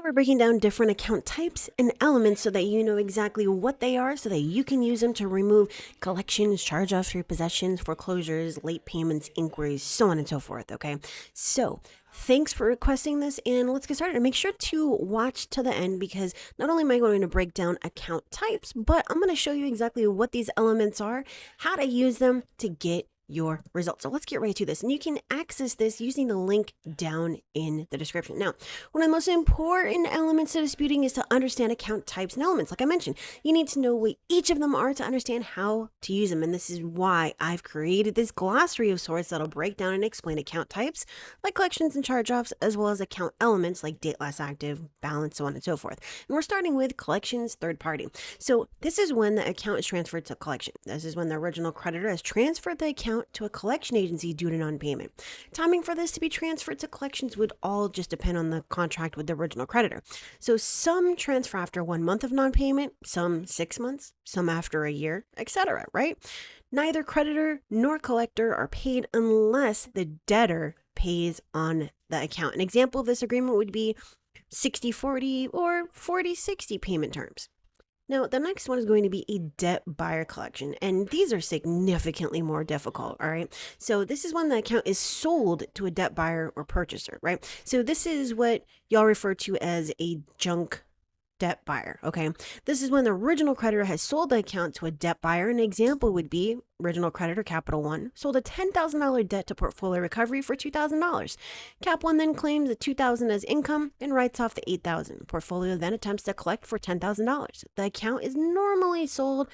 We're breaking down different account types and elements so that you know exactly what they are so that you can use them to remove collections, charge-offs, repossessions, foreclosures, late payments, inquiries, so on and so forth, okay? So, thanks for requesting this and let's get started. And make sure to watch to the end because not only am I going to break down account types, but I'm going to show you exactly what these elements are, how to use them to get your results. So let's get right to this. And you can access this using the link down in the description. Now, one of the most important elements to disputing is to understand account types and elements. Like I mentioned, you need to know what each of them are to understand how to use them. And this is why I've created this glossary of sorts that'll break down and explain account types, like collections and charge-offs, as well as account elements like date last active, balance, so on and so forth. And we're starting with collections third party. So this is when the account is transferred to collection. This is when the original creditor has transferred the account to a collection agency due to non-payment. Timing for this to be transferred to collections would all just depend on the contract with the original creditor. So some transfer after 1 month of non-payment, some 6 months, some after a year, etc., right? Neither creditor nor collector are paid unless the debtor pays on the account. An example of this agreement would be 60-40 or 40-60 payment terms. Now, the next one is going to be a debt buyer collection, and these are significantly more difficult, all right? So this is when the account is sold to a debt buyer or purchaser, right? So this is what y'all refer to as a junk debt buyer, okay? This is when the original creditor has sold the account to a debt buyer. An example would be original creditor, Capital One, sold a $10,000 debt to Portfolio Recovery for $2,000. Cap One then claims the $2,000 as income and writes off the $8,000. Portfolio then attempts to collect for $10,000. The account is normally sold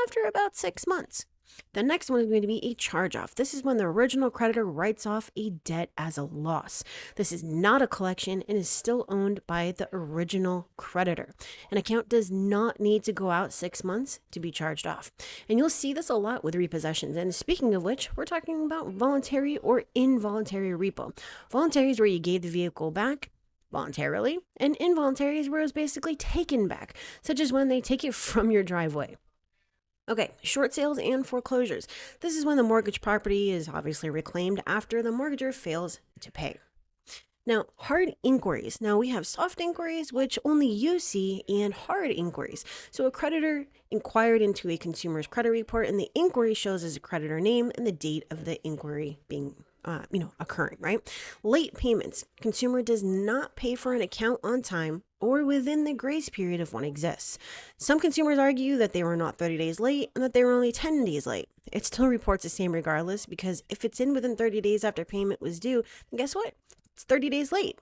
after about 6 months. The next one is going to be a charge-off. This is when the original creditor writes off a debt as a loss. This is not a collection and is still owned by the original creditor. An account does not need to go out 6 months to be charged off. And you'll see this a lot with repossessions. And speaking of which, we're talking about voluntary or involuntary repo. Voluntary is where you gave the vehicle back voluntarily, and involuntary is where it's basically taken back, such as when they take it from your driveway. Okay, short sales and foreclosures. This is when the mortgage property is obviously reclaimed after the mortgager fails to pay. Now, hard inquiries. Now, we have soft inquiries, which only you see, and hard inquiries. So a creditor inquired into a consumer's credit report, and the inquiry shows as a creditor name and the date of the inquiry being occurring, right? Late payments. Consumer does not pay for an account on time or within the grace period if one exists. Some consumers argue that they were not 30 days late and that they were only 10 days late. It still reports the same regardless because if it's in within 30 days after payment was due, then guess what? It's 30 days late.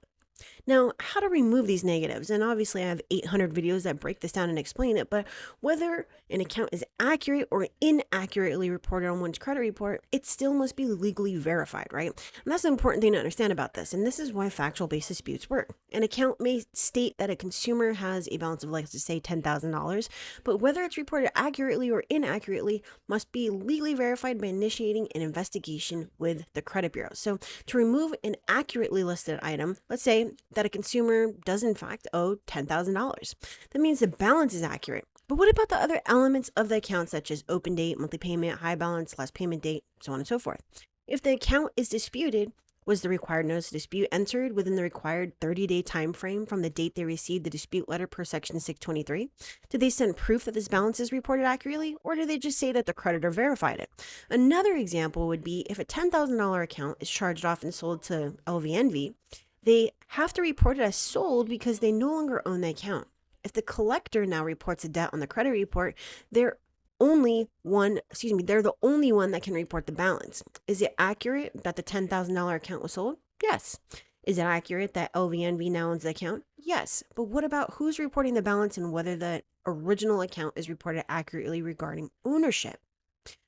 Now, how to remove these negatives, and obviously I have 800 videos that break this down and explain it, but whether an account is accurate or inaccurately reported on one's credit report, it still must be legally verified, right? And that's an important thing to understand about this, and this is why factual-based disputes work. An account may state that a consumer has a balance of, let's just say, $10,000, but whether it's reported accurately or inaccurately must be legally verified by initiating an investigation with the credit bureau. So to remove an accurately listed item, let's say that a consumer does in fact owe $10,000. That means the balance is accurate. But what about the other elements of the account such as open date, monthly payment, high balance, last payment date, so on and so forth? If the account is disputed, was the required notice of dispute entered within the required 30-day time frame from the date they received the dispute letter per section 623? Did they send proof that this balance is reported accurately, or did they just say that the creditor verified it? Another example would be if a $10,000 account is charged off and sold to LVNV, they have to report it as sold because they no longer own the account. If the collector now reports a debt on the credit report, they're the only one that can report the balance. Is it accurate that the $10,000 account was sold? Yes. Is it accurate that LVNV now owns the account? Yes. But what about who's reporting the balance and whether the original account is reported accurately regarding ownership?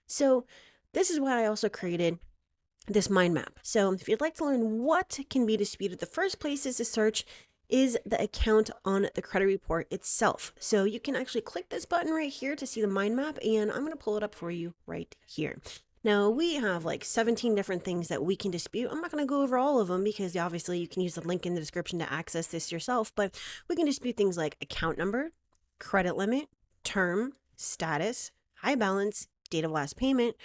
So this is why I also created this mind map. So if you'd like to learn what can be disputed, the first places to search is the account on the credit report itself. So you can actually click this button right here to see the mind map, and I'm going to pull it up for you right here. Now we have like 17 different things that we can dispute. I'm not going to go over all of them because obviously you can use the link in the description to access this yourself, but we can dispute things like account number, credit limit, term, status, high balance, date of last payment,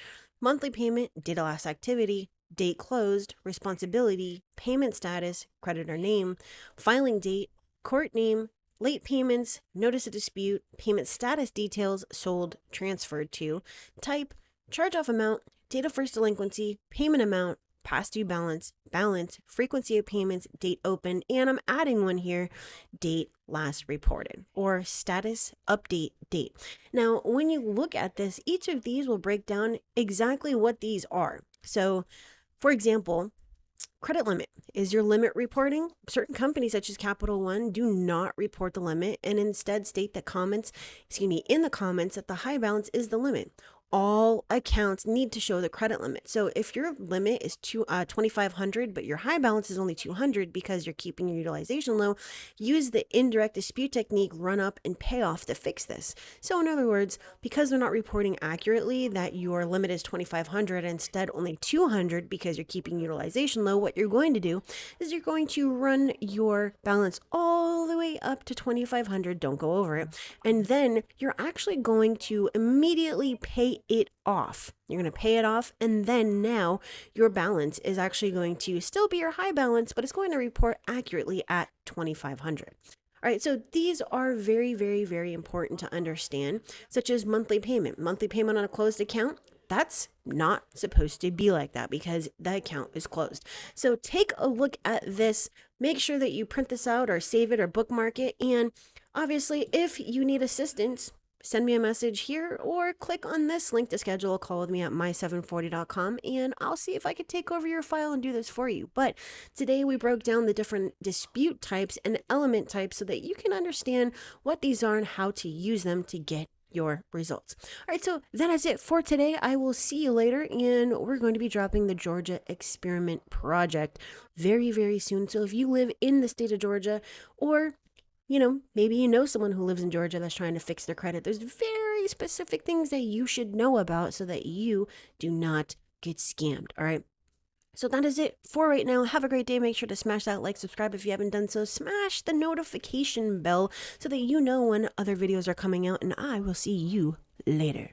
monthly payment, date of last activity, date closed, responsibility, payment status, creditor name, filing date, court name, late payments, notice of dispute, payment status details, sold, transferred to, type, charge-off amount, date of first delinquency, payment amount, past due balance, frequency of payments, date open, and I'm adding one here, date last reported, or status update date. Now, when you look at this, each of these will break down exactly what these are. So, for example, credit limit. Is your limit reporting? Certain companies such as Capital One do not report the limit and instead state that in the comments that the high balance is the limit. All accounts need to show the credit limit. So if your limit is $2,500, but your high balance is only $200 because you're keeping your utilization low, use the indirect dispute technique, run up and pay off to fix this. So in other words, because they're not reporting accurately that your limit is $2,500 and instead only $200 because you're keeping utilization low, what you're going to do is you're going to run your balance all the way up to $2,500, don't go over it, and then you're actually going to immediately pay it off. You're going to pay it off, and then now your balance is actually going to still be your high balance, but it's going to report accurately at $2,500. All right, so these are very, very, very important to understand, such as monthly payment. Monthly payment on a closed account, that's not supposed to be like that because the account is closed. So take a look at this. Make sure that you print this out or save it or bookmark it. And obviously, if you need assistance, send me a message here or click on this link to schedule a call with me at my740.com and I'll see if I could take over your file and do this for you. But today we broke down the different dispute types and element types so that you can understand what these are and how to use them to get your results. All right, so that is it for today. I will see you later, and we're going to be dropping the Georgia Experiment Project very, very soon. So if you live in the state of Georgia, or maybe you know someone who lives in Georgia that's trying to fix their credit, there's very specific things that you should know about so that you do not get scammed. All right. So that is it for right now. Have a great day. Make sure to smash that like, subscribe if you haven't done so. Smash the notification bell so that you know when other videos are coming out, and I will see you later.